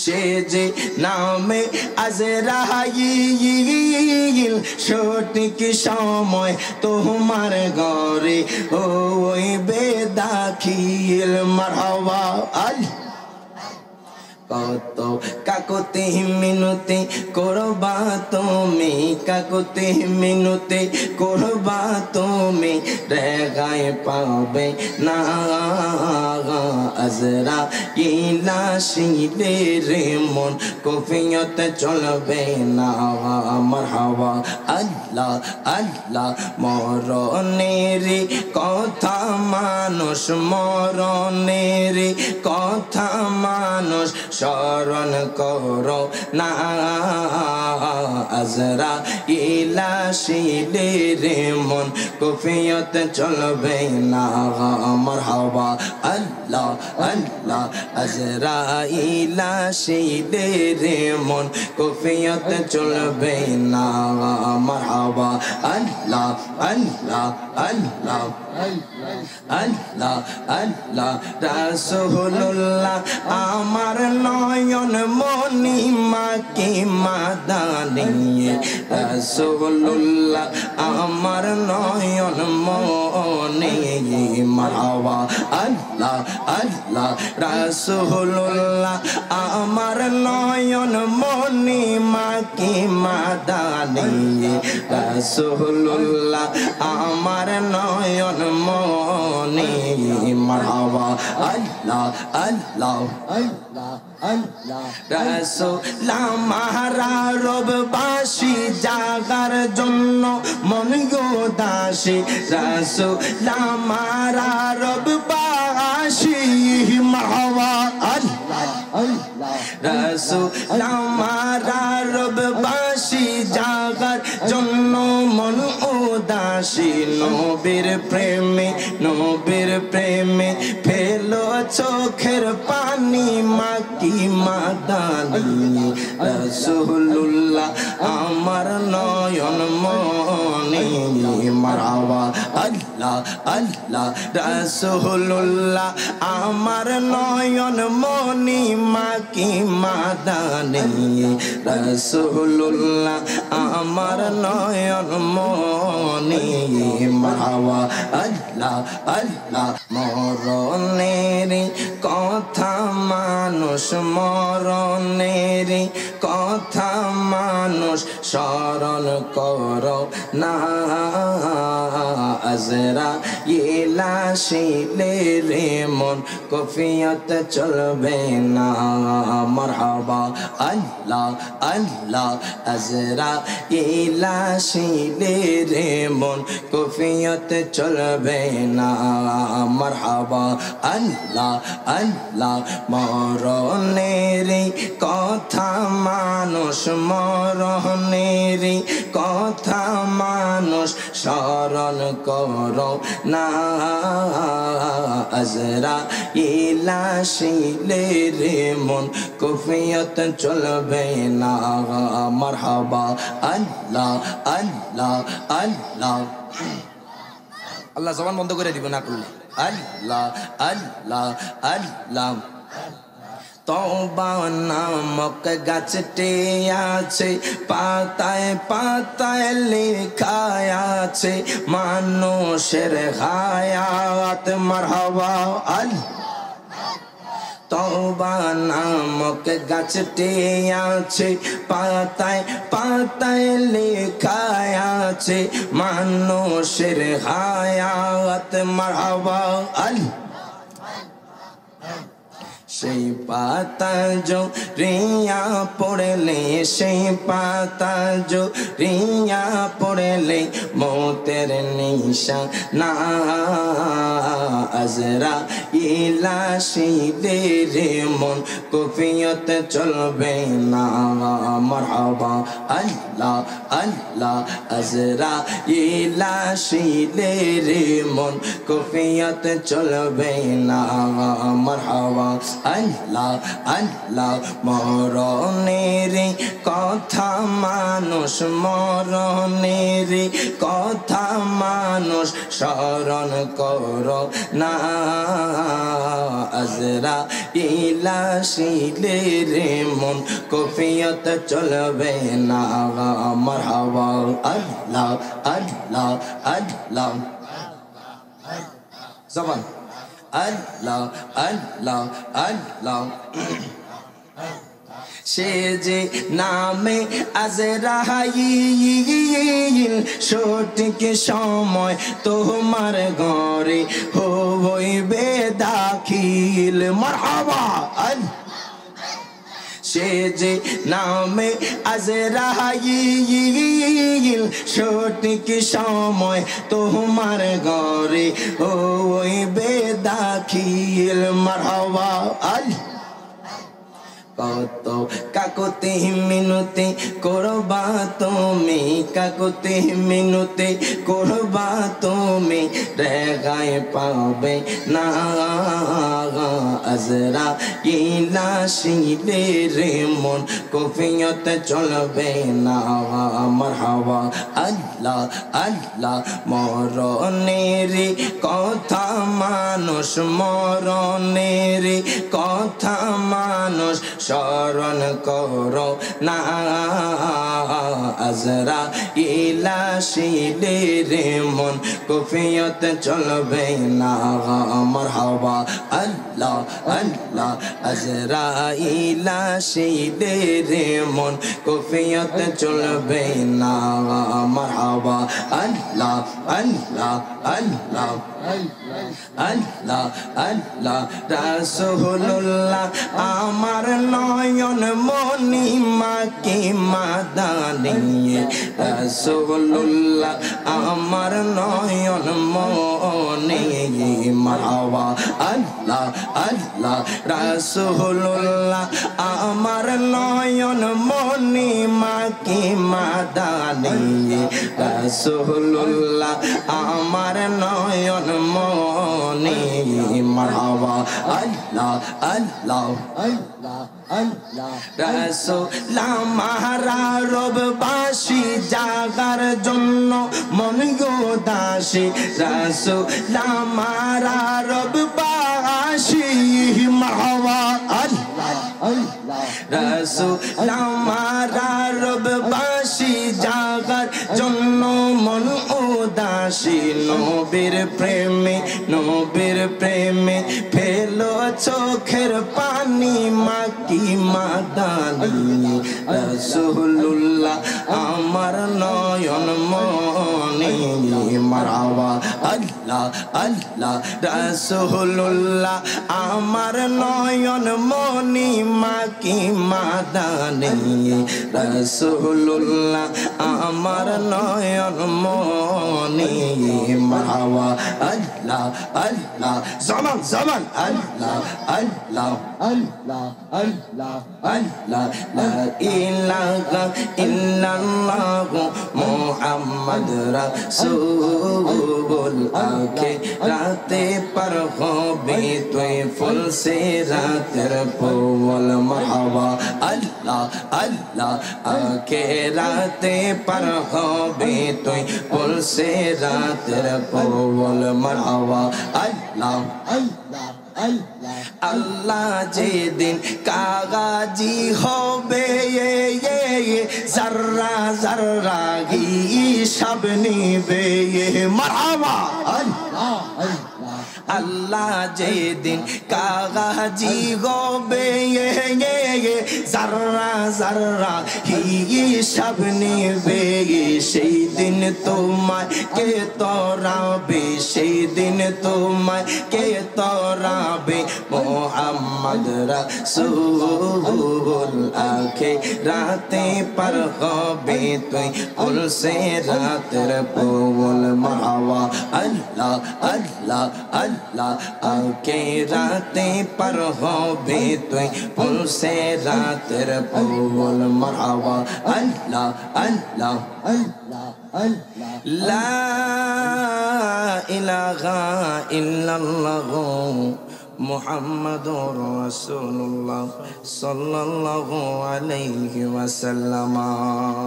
সে যে নামে আজরাইল সঠিক সময় তোমার ঘরে ওই বেদাখিল মারহাবা আল্লাহ কত কাকতে মিনতে করবা তুমি কাকতে মিনতে করবা তুমি রেগায় পাবে না আজরা ইলাশিলে রে মন কফিয়ত চলবে না মারহাবা আল্লাহ আল্লাহ মরণের কথা মানুষ মরণের কথা মানুষ স্মরণ করো না আজরা ইলাশিলে রে মন কফিয়ত চলবে না মারহাবা আল্লাহ আল্লাহ আজরা ইলাশিলে রে মন কফিয়ত চলবে না মারহাবা আল্লাহ আল্লাহ আল্লাহ আল্লাহ আল্লাহ রাসূলুল্লাহ আমার নয়ন মনি মাকে মাদানি রাসূলুল্লাহ আমার নয়ন মনি মারহাবা আল্লাহ আল্লাহ রাসূলুল্লাহ আমার নয়ন মনি মাকে মাদানি রাসূলুল্লাহ আমার নয়ন মনি মারহাবা আল্লাহ আল্লাহ আল্লাহ আল্লাহ রাসূল আমার রববাসী জাগার জন্য মন গোদাসী রাসূল আমার রববাসী মারহাবা আল্লাহ আল্লাহ রাসূল আমার রববাসী জাগার জন্য মন উদাসী নবীর প্রেমে ফেলো চোখের পানি মাকি মাদানি রাসূলুল্লাহ আমার নয়ন মনি মারহাবা আল্লাহ আল্লাহ রাসূলুল্লাহ আমার নয়ন মনি মাকি মাদানি রাসূলুল্লাহ আমার নয়ন মনি মারহাবা আল্লাহ আল্লাহ মরণের কথা মানুষ মরণের কথা মানুষ স্মরণ করো না আজরা ইলাশিলে রে মন কফিয়ত চলবে না মারহাবা আল্লাহ আল্লাহ আজরা ইলাশিলে রে মন কফিয়ত চলবে না মারহাবা আল্লাহ আল্লাহ মরণের কথা মানুষ মরণের কথা মানুষ স্মরণ করো না আজরা ইলাশিলে রে মন কফিয়ত চলবে না মারহাবা আল্লাহ আল্লাহ আল্লাহ আল্লাহ জবান বন্ধ করে দিব না করলে আল্লাহ আল্লাহ আল্লাহ তওবা নামক গাছটি আছে পাতায় পাতায় লেখা আছে মানুষের হায়াত মারহাবা আল্লাহ তওবা নামক গাছটি আছে পাতায় পাতায় লেখা আছে মানুষের হায়াত মারহাবা আল্লাহ সেই পাতা जो रिया पड़ले সেই পাতা जो रिया पड़ले मौतेर निशाना আজরা ইলাশিলে রে মন কফিয়ত চলবে না মারহাবা আল্লাহ আল্লাহ আজরা ইলাশিলে রে মন কফিয়ত চলবে না মারহাবা আল্লাহ আল্লাহ মরণের কথা মানুষ মরণের কথা মানুষ স্মরণ করো না আজরাইল আসিলে রে মন কফিয়ত চলবে না মারহাবা আল্লাহ আল্লাহ আল্লাহ জবান আল্লাহ আল্লাহ আল্লাহ সে যে নামে আজরাইল সঠিক সময় তোমার ঘরে হইবে দাখিল মারহাবা সে যে নামে আজরাইল সঠিক সময় তোমার ঘরে হইবে দাখিল মারহাবা কত কাকতি মিনতি করবা তুমি কাকতি মিনতি করবা তুমি রেগাই পাবে না আজরাইল আসিলে রে মন কফিয়ত চলবে না মারহাবা আল্লাহ আল্লাহ মরণের কথা মানুষ মরণের কথা মানুষ স্মরণ করো না আজরাইল আসিলে রে মন কফিয়ত চলবে না মারহাবা আল্লাহ আল্লাহ আজরাইল আসিলে রে মন কফিয়ত চলবে না মারহাবা আল্লাহ আল্লাহ আল্লাহ আল্লাহ আল্লাহ রাসূলুল্লাহ আমার নয়ন মনি মাকে মাদানি রাসূলুল্লাহ আমার নয়ন মনি মারহাবা আল্লাহ আল্লাহ রাসূলুল্লাহ আমার নয়ন মনি মাকে মাদানি রাসূলুল্লাহ আমার নয়ন মনি মারহাবা আল্লাহ আল্লাহ আল্লাহ আল্লাহ রাসূল আমারা রববাসী জাগার জন্য মন উদাসী রাসূল আমারা রববাসী মারহাবা আল্লাহ আল্লাহ রাসূল আমারা রববাসী জাগার জন্য মন উদাসী নবীর প্রেমে ফেলো চোখের পানি মাকি মাদানি রাসূলুল্লাহ আমার নয়ন মনি মারহাবা আল্লাহ আল্লাহ রাসূলুল্লাহ আমার নয়ন মনি মাকি মাদানি রাসূলুল্লাহ আমার নয়ন মনি মারহাবা আল্লাহ আল্লাহ zaman zaman Allah Allah Allah Allah Allah la ilaha illallah Muhammad Rasul akhirate par hobe tuy ful se rater pol marhaba Allah Allah akhirate par hobe tuy ful se rater pol marhaba Allah Allah Allah Allah যেদিন কাগাজি হবে zarra zarra হিসাব নিবে মারহাবা আল্লাহ আল্লাহ আল্লাহ যেদিন কাগাজি হবে zarra zarra হিসাব নিবে সেই দিন তোমায় কে তরাবে সেই দিন তোমায় কে তরাবে মোহাম্মদ রাসূল আখিরাতে পার হবে তুই কুল সে রাতের পৌল মারহাবা আল্লাহ আল্লাহ আল্লাহ আখিরাতে পার হবে তুই কুল সে রাতের পৌল মারহাবা আল্লাহ আল্লাহ আল্লাহ আল্লাহ লা ইলাহা ইল্লাল্লাহ মুহাম্মাদুর রাসূলুল্লাহ সাল্লাল্লাহু আলাইহি ওয়াসাল্লাম।